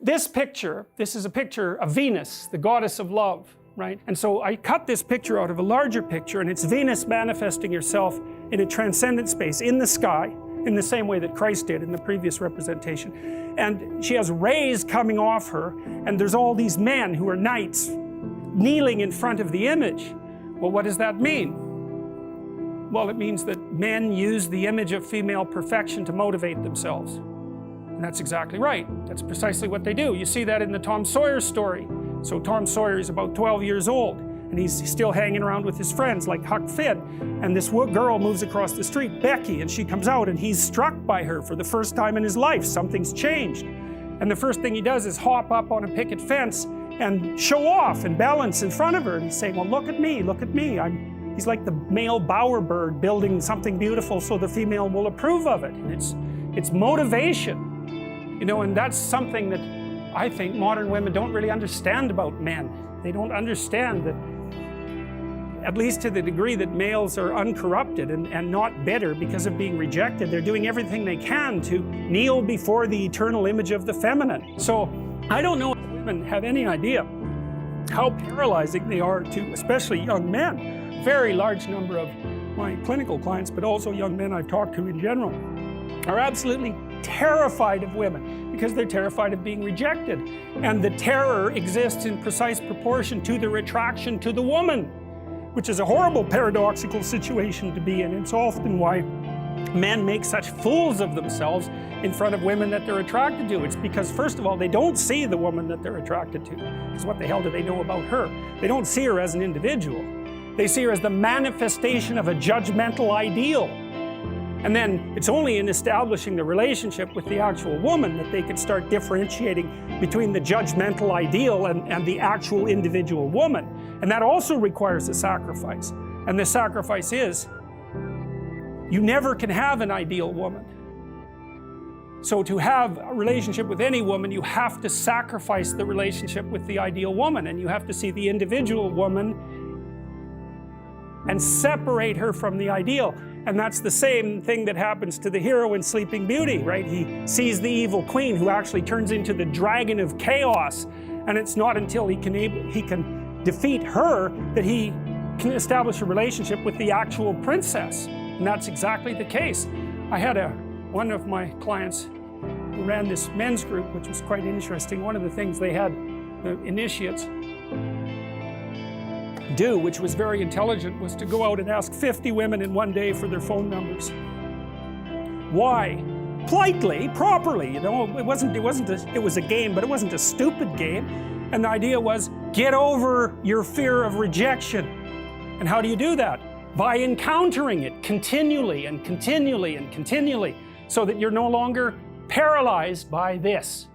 this picture, this is a picture of Venus, the goddess of love, right? And so I cut this picture out of a larger picture, and it's Venus manifesting herself in a transcendent space, in the sky, in the same way that Christ did in the previous representation. And she has rays coming off her, and there's all these men who are knights kneeling in front of the image. Well, what does that mean? Well, it means that men use the image of female perfection to motivate themselves. And that's exactly right. That's precisely what they do. You see that in the Tom Sawyer story. So Tom Sawyer is about 12 years old, and he's still hanging around with his friends like Huck Finn. And this girl moves across the street, Becky, and she comes out, and he's struck by her for the first time in his life. Something's changed. And the first thing he does is hop up on a picket fence and show off and balance in front of her. And he's saying, well, look at me, look at me. He's like the male bowerbird building something beautiful so the female will approve of it. And it's motivation, you know, and that's something that I think modern women don't really understand about men. They don't understand that, at least to the degree that males are uncorrupted and not bitter because of being rejected, they're doing everything they can to kneel before the eternal image of the feminine. So I don't know if women have any idea how paralyzing they are to especially young men. Very large number of my clinical clients, but also young men I've talked to in general, are absolutely terrified of women because they're terrified of being rejected. And the terror exists in precise proportion to the attraction to the woman, which is a horrible paradoxical situation to be in. It's often why men make such fools of themselves in front of women that they're attracted to. It's because, first of all, they don't see the woman that they're attracted to. Because what the hell do they know about her? They don't see her as an individual. They see her as the manifestation of a judgmental ideal. And then it's only in establishing the relationship with the actual woman that they can start differentiating between the judgmental ideal and the actual individual woman. And that also requires a sacrifice. And the sacrifice is, you never can have an ideal woman. So to have a relationship with any woman, you have to sacrifice the relationship with the ideal woman, and you have to see the individual woman and separate her from the ideal. And that's the same thing that happens to the hero in Sleeping Beauty, right? He sees the evil queen who actually turns into the dragon of chaos, and it's not until he can defeat her that he can establish a relationship with the actual princess. And that's exactly the case. I had one of my clients who ran this men's group, which was quite interesting. One of the things they had the initiates do, which was very intelligent, was to go out and ask 50 women in one day for their phone numbers. Why? Politely, properly, you know. It was a game, but it wasn't a stupid game. And the idea was, get over your fear of rejection. And how do you do that? By encountering it continually and continually and continually, so that you're no longer paralyzed by this.